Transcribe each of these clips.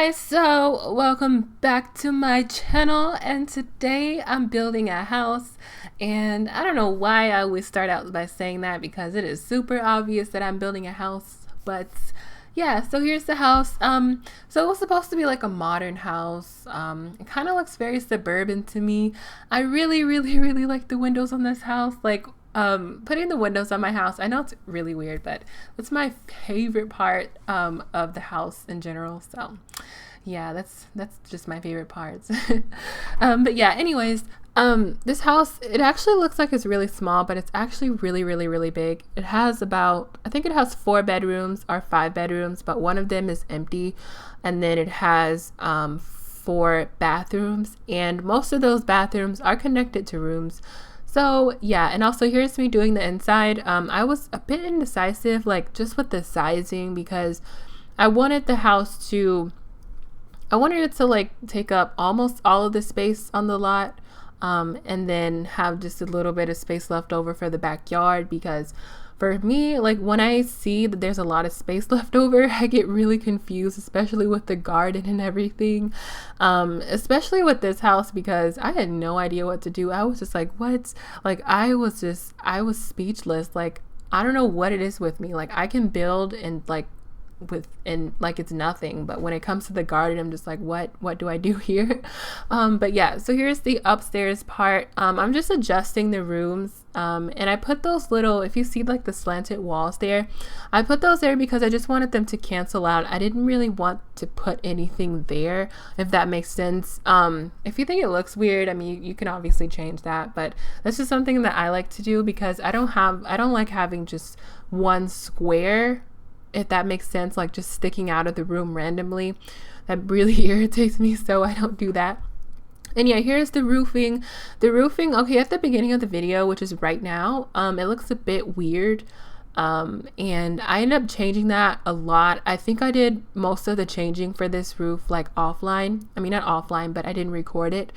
guys, so welcome back to my channel, and today I'm building a house. And I don't know why I always start out by saying that, because it is super obvious that I'm building a house. But yeah, so here's the house. So it was supposed to be like a modern house. It kind of looks very suburban to me. I really like the windows on this house. Like, putting the windows on my house, I know it's really weird, but it's my favorite part of the house in general. So yeah, that's just my favorite parts. But yeah, anyways, this house, it actually looks like it's really small, but it's actually really big. It has about, I think it has 4 bedrooms or 5 bedrooms, but one of them is empty. And then it has 4 bathrooms, and most of those bathrooms are connected to rooms. So yeah, and also here's me doing the inside. I was a bit indecisive, like just with the sizing, because I wanted it to like take up almost all of the space on the lot, and then have just a little bit of space left over for the backyard. Because for me, like when I see that there's a lot of space left over, I get really confused, especially with the garden and everything. Especially with this house, because I had no idea what to do. I was just like, what? Like I was speechless. Like I don't know what it is with me. Like I can build and like it's nothing, but when it comes to the garden, I'm just like, what do I do here? But yeah, so here's the upstairs part. I'm just adjusting the rooms, and I put those little, if you see like the slanted walls there, I put those there because I just wanted them to cancel out. I didn't really want to put anything there, if that makes sense. If you think it looks weird, I mean, you can obviously change that, but that's just something that I like to do, because I don't like having just one square, if that makes sense, like just sticking out of the room randomly. That really irritates me, so I don't do that. And yeah, here's the roofing. Okay, at the beginning of the video, which is right now, it looks a bit weird. And I ended up changing that a lot. I think I did most of the changing for this roof like offline. I mean, not offline, but I didn't record it,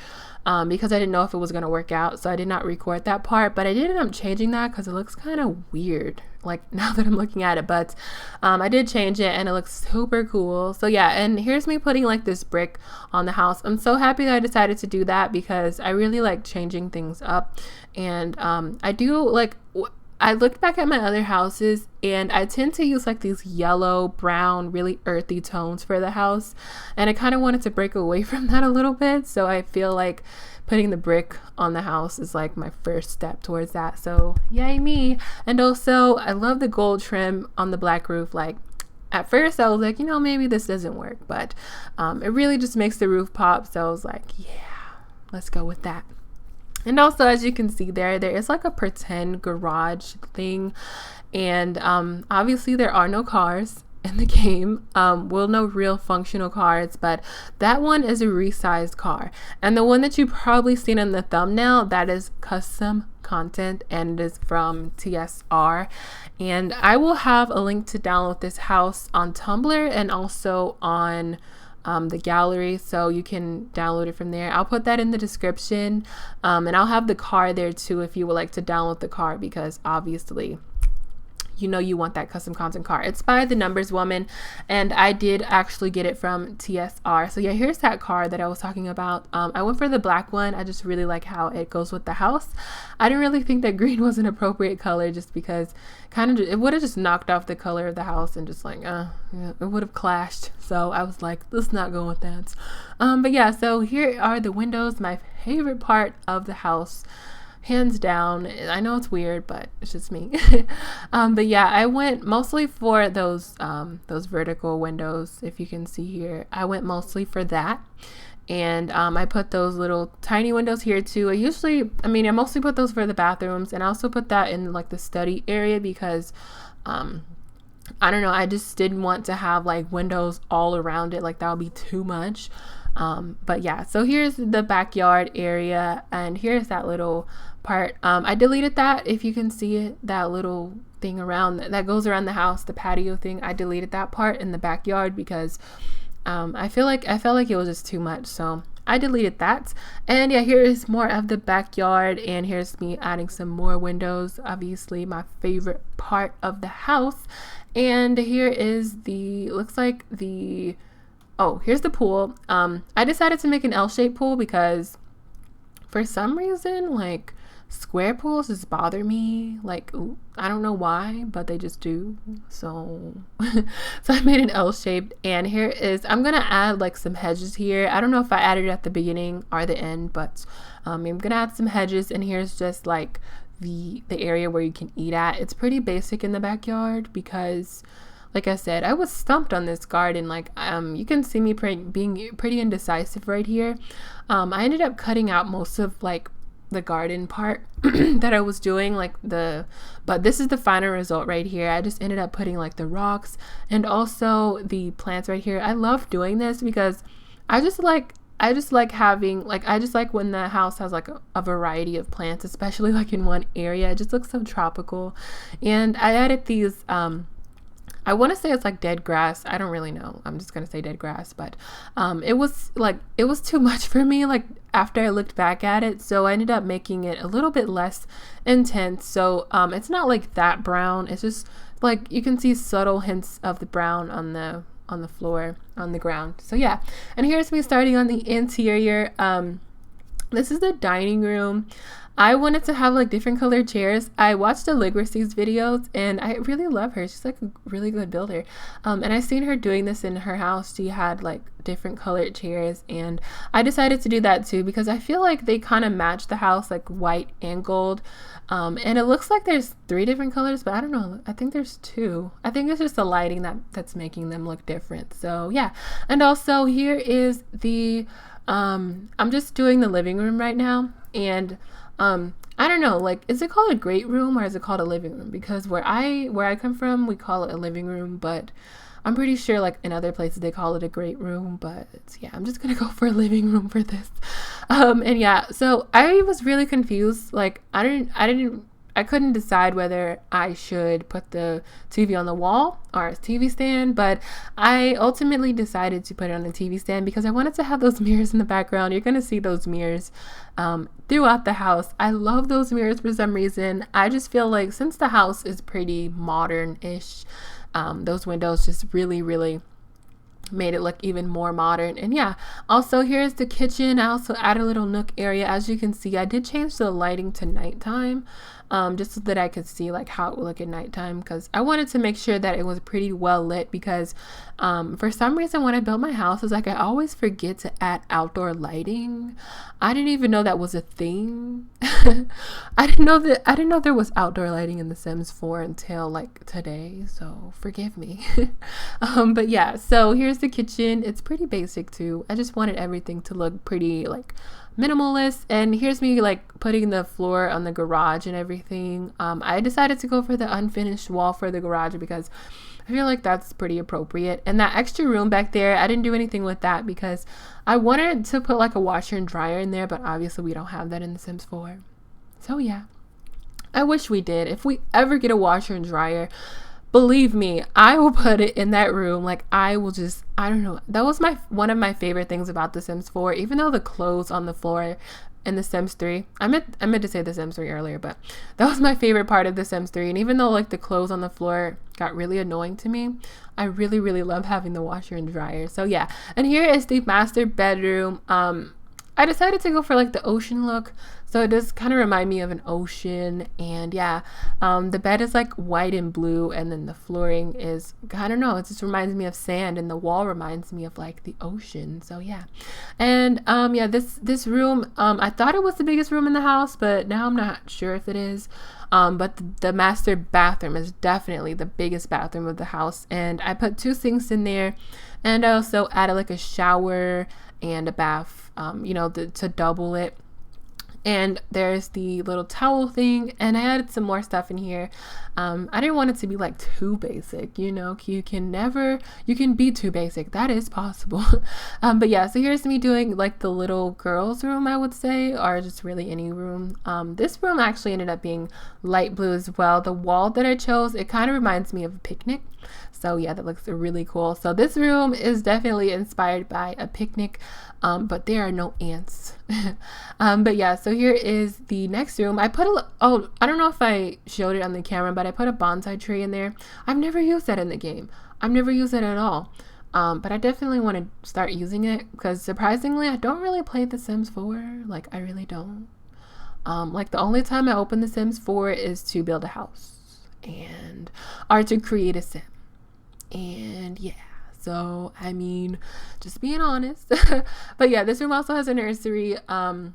because I didn't know if it was going to work out. So I did not record that part, but I did end up changing that because it looks kind of weird, like now that I'm looking at it. But I did change it, and it looks super cool. So yeah, and here's me putting like this brick on the house. I'm so happy that I decided to do that, because I really like changing things up. And I do like, I looked back at my other houses, and I tend to use like these yellow, brown, really earthy tones for the house. And I kind of wanted to break away from that a little bit. So I feel like putting the brick on the house is like my first step towards that. So yay me. And also I love the gold trim on the black roof. Like at first I was like, maybe this doesn't work, but it really just makes the roof pop. So I was like, yeah, let's go with that. And also, as you can see there is like a pretend garage thing. And obviously there are no cars in the game. Well, no real functional cars, but that one is a resized car. And the one that you probably seen in the thumbnail, that is custom content, and it is from TSR. And I will have a link to download this house on Tumblr and also on the gallery, so you can download it from there. I'll put that in the description, and I'll have the car there too if you would like to download the car, because obviously you want that custom content car. It's by The Numbers Woman, and I did actually get it from TSR. So yeah, here's that car that I was talking about. I went for the black one. I just really like how it goes with the house. I didn't really think that green was an appropriate color, just because it would have just knocked off the color of the house, and just like yeah, it would have clashed. So I was like, let's not go with that. But yeah, so here are the windows, my favorite part of the house, hands down. I know it's weird, but it's just me. But yeah, I went mostly for those vertical windows. If you can see here, I went mostly for that. And I put those little tiny windows here too. I mostly put those for the bathrooms, and I also put that in like the study area, because I don't know, I just didn't want to have like windows all around it. Like that would be too much. But yeah, so here's the backyard area, and here's that little part. I deleted that, if you can see it, that little thing around that goes around the house, the patio thing. I deleted that part in the backyard because I felt like it was just too much, so I deleted that. And yeah, here is more of the backyard, and here's me adding some more windows, obviously my favorite part of the house. And here is looks like the oh, here's the pool. I decided to make an L-shaped pool because for some reason, like, square pools just bother me. Like, I don't know why, but they just do. So so I made an L-shaped, and here is, I'm gonna add like some hedges here. I don't know if I added it at the beginning or the end, but I'm gonna add some hedges, and here's just like the area where you can eat at. It's pretty basic in the backyard because, like I said, I was stumped on this garden. Like, you can see me being pretty indecisive right here. I ended up cutting out most of like the garden part that I was doing, like but this is the final result right here. I just ended up putting like the rocks and also the plants right here. I love doing this because I just like having, like, I just like when the house has like a variety of plants, especially like in one area. It just looks so tropical. And I added these I want to say it's like dead grass. I don't really know. I'm just going to say dead grass, but it was too much for me, like, after I looked back at it. So I ended up making it a little bit less intense. So it's not like that brown. It's just like you can see subtle hints of the brown on the floor, on the ground. So yeah. And here's me starting on the interior. This is the dining room. I wanted to have like different colored chairs. I watched Vivacity videos and I really love her. She's like a really good builder. And I seen her doing this in her house. She had like different colored chairs, and I decided to do that too because I feel like they kind of match the house, like white and gold. And it looks like there's 3 different colors, but I don't know. I think there's 2. I think it's just the lighting that's making them look different. So yeah. And also here is the I'm just doing the living room right now, and I don't know, like, is it called a great room or is it called a living room? Because where I come from, we call it a living room, but I'm pretty sure like in other places they call it a great room. But yeah, I'm just gonna go for a living room for this. And yeah, so I was really confused. Like, I couldn't decide whether I should put the TV on the wall or a TV stand, but I ultimately decided to put it on the TV stand because I wanted to have those mirrors in the background. You're going to see those mirrors throughout the house. I love those mirrors for some reason. I just feel like since the house is pretty modern-ish, those windows just really, really made it look even more modern. And yeah, also here's the kitchen. I also added a little nook area. As you can see, I did change the lighting to nighttime, just so that I could see like how it would look at nighttime, because I wanted to make sure that it was pretty well lit, because for some reason when I built my house, it's like I always forget to add outdoor lighting. I didn't even know that was a thing. I didn't know there was outdoor lighting in The Sims 4 until like today, so forgive me. But yeah, so here's the kitchen. It's pretty basic too. I just wanted everything to look pretty like minimalist. And here's me like putting the floor on the garage and everything. I decided to go for the unfinished wall for the garage because I feel like that's pretty appropriate. And that extra room back there, I didn't do anything with that because I wanted to put like a washer and dryer in there, but obviously we don't have that in The Sims 4. So yeah, I wish we did. If we ever get a washer and dryer, believe me, I will put it in that room. Like, I will just, I don't know. That was one of my favorite things about The Sims 4, even though the clothes on the floor in The Sims 3, I meant to say The Sims 3 earlier, but that was my favorite part of The Sims 3. And even though like the clothes on the floor got really annoying to me, I really, really love having the washer and dryer. So yeah, and here is the master bedroom. I decided to go for like the ocean look, so it does kind of remind me of an ocean. And yeah, the bed is like white and blue, and then the flooring is, I don't know, it just reminds me of sand, and the wall reminds me of like the ocean. So yeah, and yeah, this room, I thought it was the biggest room in the house, but now I'm not sure if it is. But the master bathroom is definitely the biggest bathroom of the house, and I put 2 sinks in there, and I also added like a shower and a bath, you know, to double it. And there's the little towel thing, and I added some more stuff in here. I didn't want it to be like too basic, you know. You can be too basic. That is possible. But yeah, so here's me doing like the little girls room, I would say, or just really any room. This room actually ended up being light blue as well. The wall that I chose, it kind of reminds me of a picnic. So yeah, that looks really cool. So this room is definitely inspired by a picnic, but there are no ants. But yeah, so here is the next room. I put I don't know if I showed it on the camera, but I put a bonsai tree in there. I've never used that in the game. I've never used it at all. But I definitely want to start using it because surprisingly, I don't really play The Sims 4. Like, I really don't. Like, the only time I open The Sims 4 is to build a house and or to create a sim. And yeah, so I mean, just being honest. But yeah, this room also has a nursery. And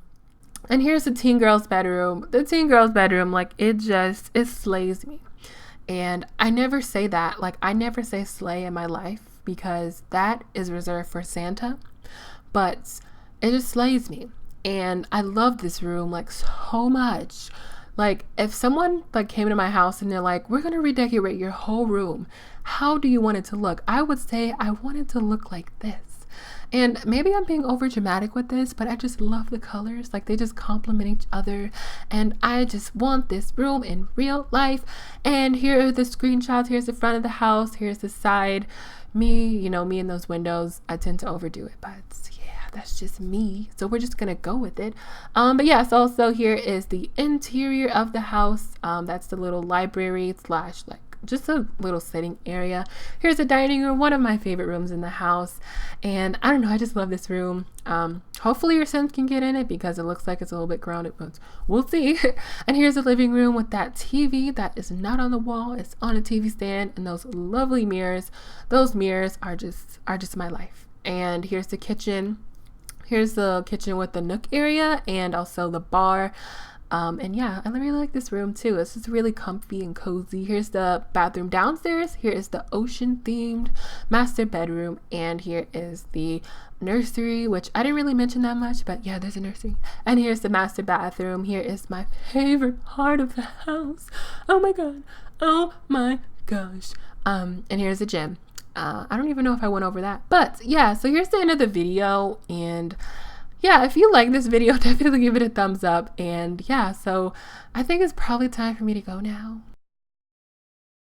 here's the teen girl's bedroom. The teen girl's bedroom, like, it slays me. And I never say that. Like, I never say slay in my life because that is reserved for Santa. But it just slays me. And I love this room, like, so much. Like, if someone, like, came to my house and they're like, we're going to redecorate your whole room, how do you want it to look? I would say I want it to look like this. And maybe I'm being over dramatic with this, but I just love the colors. Like, they just complement each other. And I just want this room in real life. And here are the screenshots. Here's the front of the house. Here's the side. Me in those windows, I tend to overdo it, but yeah, that's just me. So we're just gonna go with it. But yes, also here is the interior of the house. That's the little library / like just a little sitting area. Here's a dining room, one of my favorite rooms in the house. And I don't know, I just love this room. Hopefully your Sims can get in it because it looks like it's a little bit grounded, but we'll see. And here's the living room with that TV that is not on the wall. It's on a TV stand and those lovely mirrors. Those mirrors are just my life. And here's the kitchen. Here's the kitchen with the nook area and also the bar. And yeah, I really like this room too. It's just really comfy and cozy. Here's the bathroom downstairs. Here is the ocean themed master bedroom. And here is the nursery, which I didn't really mention that much, but yeah, there's a nursery. And here's the master bathroom. Here is my favorite part of the house. Oh my God. Oh my gosh. And here's the gym. I don't even know if I went over that, but yeah, so here's the end of the video. And yeah, if you like this video, definitely give it a thumbs up. And yeah, so I think it's probably time for me to go now.